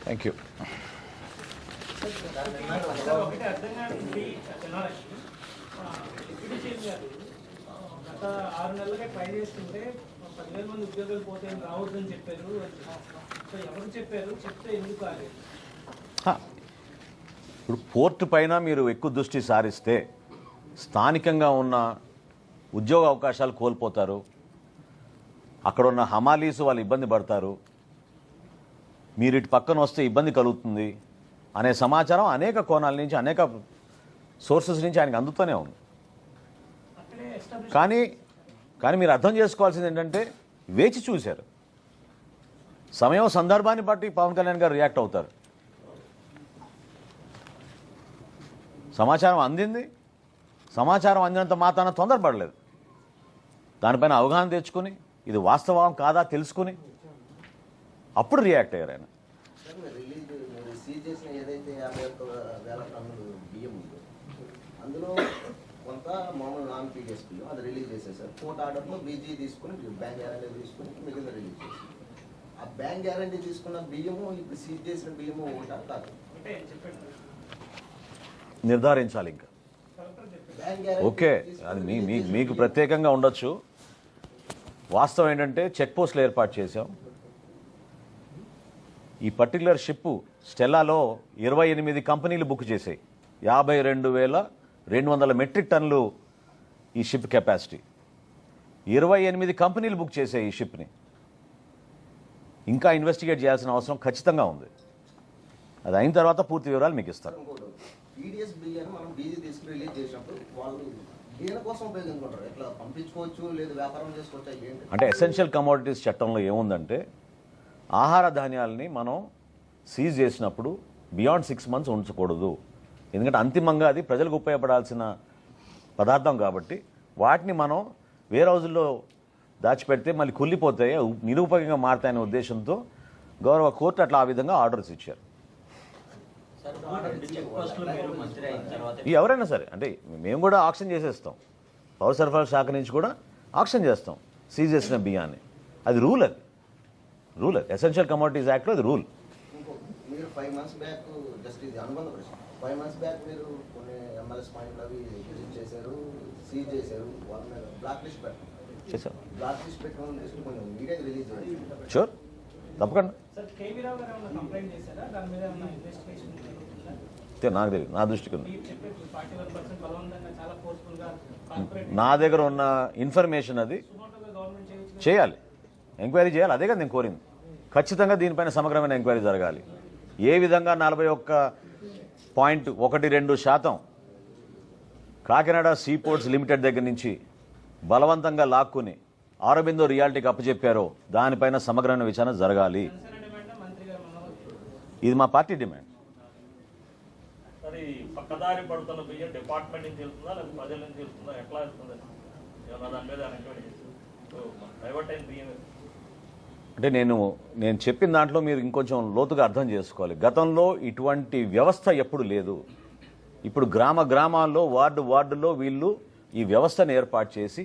Thank you. గత 6 నెలలుగా try చేస్తుంటే 10,000 మంది ఉద్యోగాలు పోతే రావద్దని చెప్పారు. సో ఎవరు చెప్పారు, చెప్తే ఎందుకు ఆలేదు? ఇప్పుడు పోర్టు పైన మీరు ఎక్కువ దృష్టి సారిస్తే స్థానికంగా ఉన్న ఉద్యోగ అవకాశాలు కోల్పోతారు, అక్కడ ఉన్న హమాలీస్ వాళ్ళు ఇబ్బంది పడతారు, మీరు ఇటు పక్కన వస్తే ఇబ్బంది కలుగుతుంది అనే సమాచారం అనేక కోణాల నుంచి అనేక సోర్సెస్ నుంచి ఆయనకు అందుతూనే ఉంది. కానీ మీరు అర్థం చేసుకోవాల్సింది ఏంటంటే వేచి చూశారు. సమయం సందర్భాన్ని బట్టి పవన్ కళ్యాణ్ గారు రియాక్ట్ అవుతారు. సమాచారం అందింది, సమాచారం అందినంత మాత్రాన తొందరపడలేదు. దానిపైన అవగాహన తెచ్చుకుని ఇది వాస్తవం కాదా తెలుసుకుని అప్పుడు రియాక్ట్ అయ్యారు ఆయన. అందులో కొంత మామూలు నాన్ పీడిఎస్ బియ్యం అది రిలీజ్ చేసేసారు. కోర్టు ఆర్డర్లో బీజీ తీసుకుని బ్యాంక్ గ్యారంటీ తీసుకుని మిగిలిన రిలీజ్ చేశారు. ఆ బ్యాంక్ గ్యారంటీ తీసుకున్న బియ్యము ఇప్పుడు సీజ్ చేసిన బియ్యము ఉంటారు కాదు నిర్ధారించాలి. ఇంకా ఓకే, అది మీకు ప్రత్యేకంగా ఉండొచ్చు. వాస్తవం ఏంటంటే చెక్ పోస్టులు ఏర్పాటు చేశాం. ఈ పర్టికులర్ షిప్ స్టెల్లాలో 28 కంపెనీలు బుక్ చేశాయి. 52,200 మెట్రిక్ టన్నులు ఈ షిప్ కెపాసిటీ. 28 కంపెనీలు బుక్ చేశాయి ఈ షిప్ని. ఇంకా ఇన్వెస్టిగేట్ చేయాల్సిన అవసరం ఖచ్చితంగా ఉంది. అది అయిన తర్వాత పూర్తి వివరాలు మీకు ఇస్తారు. పీడిఎస్ బియ్యాన్ని మనం బీజీ తీసుకుని రిలీజ్ చేసినప్పుడు వాళ్ళు దేనికోసం ఉపయోగించుకుంటారు? ఎట్లా పంపించుకోవచ్చు, లేదు వ్యాపారం చేసుకోవచ్చు? అంటే ఎసెన్షియల్ కమోడిటీస్ చట్టంలో ఏముందంటే ఆహార ధాన్యాలని మనం సీజ్ చేసినప్పుడు బియాండ్ 6 months ఉంచకూడదు. ఎందుకంటే అంతిమంగా అది ప్రజలకు ఉపయోగపడాల్సిన పదార్థం కాబట్టి వాటిని మనం వేరే రోజుల్లో దాచిపెడితే మళ్ళీ కుళ్ళిపోతాయి, నిరుపయోగంగా మారుతాయనే ఉద్దేశంతో గౌరవ కోర్టు అట్లా ఆ విధంగా ఆర్డర్స్ ఇచ్చారు. ఎవరైనా సరే, అంటే మేము కూడా ఆక్షన్ చేసేస్తాం. పౌర సరఫరా శాఖ నుంచి కూడా ఆక్షన్ చేస్తాం సీజ్ చేసిన బియ్యాన్ని. అది రూల్, అది ఎసెన్షియల్ కమోడిటీస్ యాక్ట్లో అది రూల్. మీరు 5 months బ్యాక్ జస్ట్ ఇది అనుబంధ ప్రశ్న. 5 months బ్యాక్ మీరు కొన్ని ఎంఎల్ఎస్ పాయింట్లు అవి విజిట్ చేశారు, సీజ్ చేశారు, వాళ్ళ మీద బ్లాక్ లిస్ట్ పెట్టారు. బ్లాక్ లిస్ట్ పెట్టడం తీసుకుని కొంచెం మీడియాకి రిలీజ్ చేయాలి. షూర్, తప్పకుండా. నాకు తెలియదు, నా దృష్టికి ఉంది. నా దగ్గర ఉన్న ఇన్ఫర్మేషన్ అది చేయాలి, ఎంక్వైరీ చేయాలి. అదే కదా నేను కోరింది. ఖచ్చితంగా దీనిపైన సమగ్రమైన ఎంక్వైరీ జరగాలి. ఏ విధంగా 41.12% కాకినాడ సీ పోర్ట్స్ లిమిటెడ్ దగ్గర నుంచి బలవంతంగా లాక్కుని ఆరోబిందో రియాలిటీకి అప్పచెప్పారో దానిపైన సమగ్రమైన విచారణ జరగాలి. ఇది మా పార్టీ డిమాండ్. పక్కదారి పడుతున్న బియ్యం డిపార్ట్మెంట్ నుంచి వెళ్తుందా లేదా ప్రజల నుంచి వెళ్తుందా, ఎట్లా వెళ్తుంది? దాని మీద డైవర్ట్ అయిన బియ్యం అంటే నేను చెప్పిన దాంట్లో మీరు ఇంకొంచెం లోతుగా అర్థం చేసుకోవాలి. గతంలో ఇటువంటి వ్యవస్థ ఎప్పుడు లేదు. ఇప్పుడు గ్రామాల్లో వార్డులో వీళ్ళు ఈ వ్యవస్థను ఏర్పాటు చేసి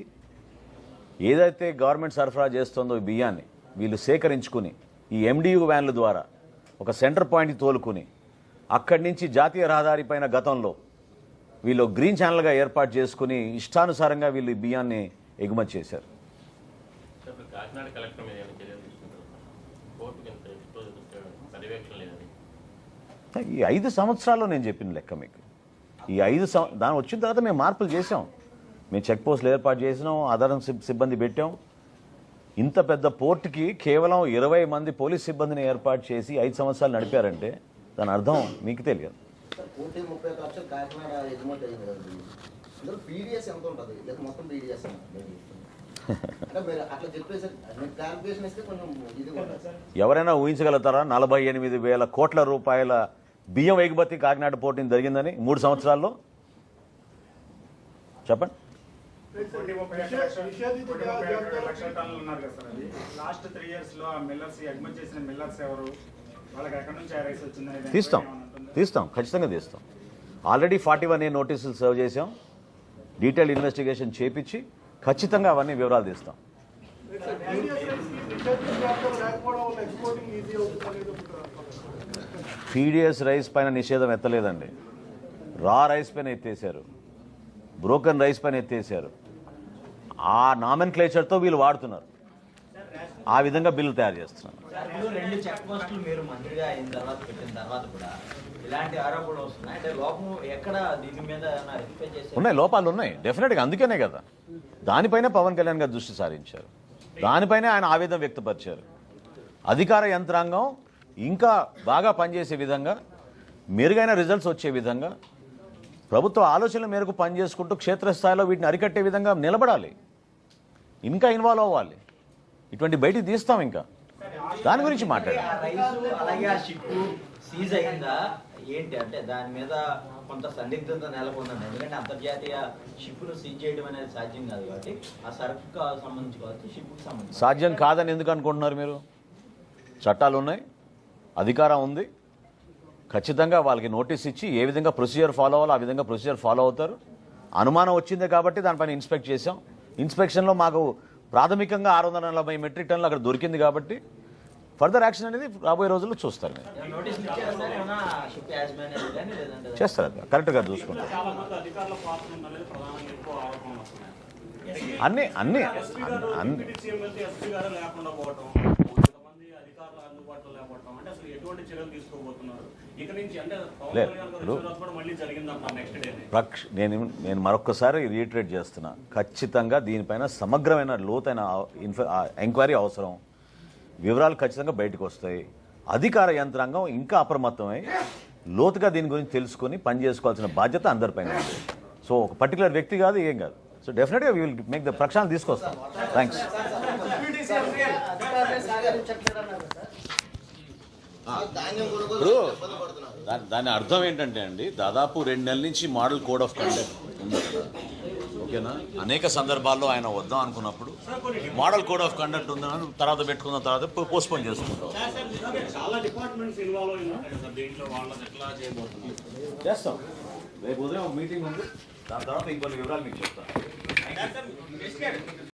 ఏదైతే గవర్నమెంట్ సరఫరా చేస్తుందో ఈ బియ్యాన్ని వీళ్ళు సేకరించుకుని ఈ ఎండియు వ్యాన్ల ద్వారా ఒక సెంటర్ పాయింట్కి తోలుకుని అక్కడి నుంచి జాతీయ రహదారి పైన గతంలో వీళ్ళు గ్రీన్ ఛానల్గా ఏర్పాటు చేసుకుని ఇష్టానుసారంగా వీళ్ళు ఈ బియ్యాన్ని ఎగుమతి చేశారు. ఈ 5 సంవత్సరాల్లో నేను చెప్పిన లెక్క మీకు. ఈ 5 దాని వచ్చిన తర్వాత మేము మార్పులు చేసాం. మేము చెక్ పోస్టులు ఏర్పాటు చేసినాం, ఆధారం సిబ్బంది పెట్టాం. ఇంత పెద్ద పోర్టుకి కేవలం 20 మంది పోలీస్ సిబ్బందిని ఏర్పాటు చేసి 5 సంవత్సరాలు నడిపారంటే దాని అర్థం మీకు తెలియదు. ఎవరైనా ఊహించగలుగుతారా 48,000 కోట్ల రూపాయల బియ్యం ఎగుమతి కాకినాడ పోర్టు నుంచి జరిగిందని 3 సంవత్సరాల్లో? చెప్పండి. తీస్తాం, ఖచ్చితంగా తీస్తాం. ఆల్రెడీ 41A నోటీసులు సర్వ్ చేసాం. డీటెయిల్ ఇన్వెస్టిగేషన్ చేపించి ఖచ్చితంగా అవన్నీ వివరాలు తీస్తాం. ఫీడియస్ రైస్ పైన నిషేధం ఎత్తలేదండి. రా రైస్ పైన ఎత్తేసారు, బ్రోకన్ రైస్ పైన ఎత్తేసారు. ఆ నామెన్క్లేచర్తో వీళ్ళు వాడుతున్నారు, ఆ విధంగా బిల్లు తయారు చేస్తున్నారు. 2 చెక్ పోస్టులు మీరు మంత్రిగా అయిన తర్వాత పెట్టిన తర్వాత కూడా ఇలాంటి ఆరోపణలు వస్తున్నాయి. అంటే లోపం ఎక్కడ దీని మీద రెక్టిఫై చేశారు? ఉన్నాయి, లోపాలు ఉన్నాయి డెఫినెట్గా. అందుకనే కదా దానిపైనే పవన్ కళ్యాణ్ గారు దృష్టి సారించారు, దానిపైనే ఆయన ఆవేదన వ్యక్తపరిచారు. అధికార యంత్రాంగం ఇంకా బాగా పనిచేసే విధంగా, మెరుగైన రిజల్ట్స్ వచ్చే విధంగా, ప్రభుత్వ ఆలోచనల మేరకు పనిచేసుకుంటూ క్షేత్రస్థాయిలో వీటిని అరికట్టే విధంగా నిలబడాలి, ఇంకా ఇన్వాల్వ్ అవ్వాలి. ఇటువంటి బయటికి తీస్తాం, ఇంకా దాని గురించి మాట్లాడాలి. ఆ రైసు అలాగే ఆ షిప్ సీజ్ అయిందా ఏంటి అంటే దాని మీద కొంత సందిగ్ధత నెలకొందండి. ఎందుకంటే అంతర్జాతీయ షిప్ను సీజ్ చేయడం అనేది సాధ్యం కాదు కాబట్టి ఆ సరుకు సంబంధించి కావచ్చు, షిప్కి సంబంధించి సాధ్యం కాదని ఎందుకు అనుకుంటున్నారు మీరు? చట్టాలు ఉన్నాయి, అధికారం ఉంది, ఖచ్చితంగా వాళ్ళకి నోటీస్ ఇచ్చి ఏ విధంగా ప్రొసీజర్ ఫాలో అవ్వాలో ఆ విధంగా ప్రొసీజర్ ఫాలో అవుతారు. అనుమానం వచ్చిందే కాబట్టి దానిపైన ఇన్స్పెక్ట్ చేశాం. ఇన్స్పెక్షన్లో మాకు ప్రాథమికంగా 640 మెట్రిక్ టన్నులు అక్కడ దొరికింది కాబట్టి ఫర్దర్ యాక్షన్ అనేది రాబోయే రోజుల్లో చూస్తారు. నోటీసులు ఇచ్చేస్తారు ఏమన్నా షిప్ యాజమాన్యాలు కానీ లేదంటే చేస్తారు, అది కరెక్ట్గా చూసుకుంటారు. చాలా మంది అధికారుల పాత్ర ఉందనేది ప్రధానంగా ఎక్కువ ఆరోపణలు వస్తున్నాయి. అన్ని అన్ని ఎస్పీ గారు అన్ని డిప్యూటీ సీఎం వెళ్తే ఎస్పీ గారు లేకుండా పోవటం, కొంతమంది అధికారులు అందుబాటులో లేకపోవటం, అంటే అసలు ఎటువంటి చర్యలు తీసుకోబోతున్నారు ఇక నుంచి? అంటే పవన్ కళ్యాణ్ గారు రిజర్వ్ కూడా మళ్ళీ జరిగిందంటారు నెక్స్ట్ డే. నేను మరొకసారి రీఇటరేట్ చేస్తున్నా, ఖచ్చితంగా దీనిపైన సమగ్రమైన లోతైన ఎంక్వైరీ అవసరం. వివరాలు ఖచ్చితంగా బయటకు వస్తాయి. అధికార యంత్రాంగం ఇంకా అప్రమత్తమై లోతుగా దీని గురించి తెలుసుకొని పని చేసుకోవాల్సిన బాధ్యత అందరిపైన ఉంది. సో ఒక పర్టికులర్ వ్యక్తి కాదు, ఏం కాదు. సో డెఫినెట్గా వీ విల్ మేక్ ద ప్రక్షాళన తీసుకొస్తాం. థ్యాంక్స్. దాని అర్థం ఏంటంటే అండి, దాదాపు 2 నెలల నుంచి మోడల్ కోడ్ ఆఫ్ కండక్ట్ ఉంది కదా, ఓకేనా? అనేక సందర్భాల్లో ఆయన వద్దాం అనుకున్నప్పుడు మోడల్ కోడ్ ఆఫ్ కండక్ట్ ఉందని తర్వాత పెట్టుకున్న తర్వాత పోస్ట్పోన్ చేసుకుంటాం. చాలా డిపార్ట్మెంట్స్ ఇన్వాల్వ్ అయి ఉంటాయి సార్ దీంట్లో, వాళ్ళని ఎట్లా చేయబోతున్నారు చేస్తాం. రేపు ఉదయం మీటింగ్ ఉంది, దాని తర్వాత ఇంకొన్ని వివరాలు మీకు చెప్తాను.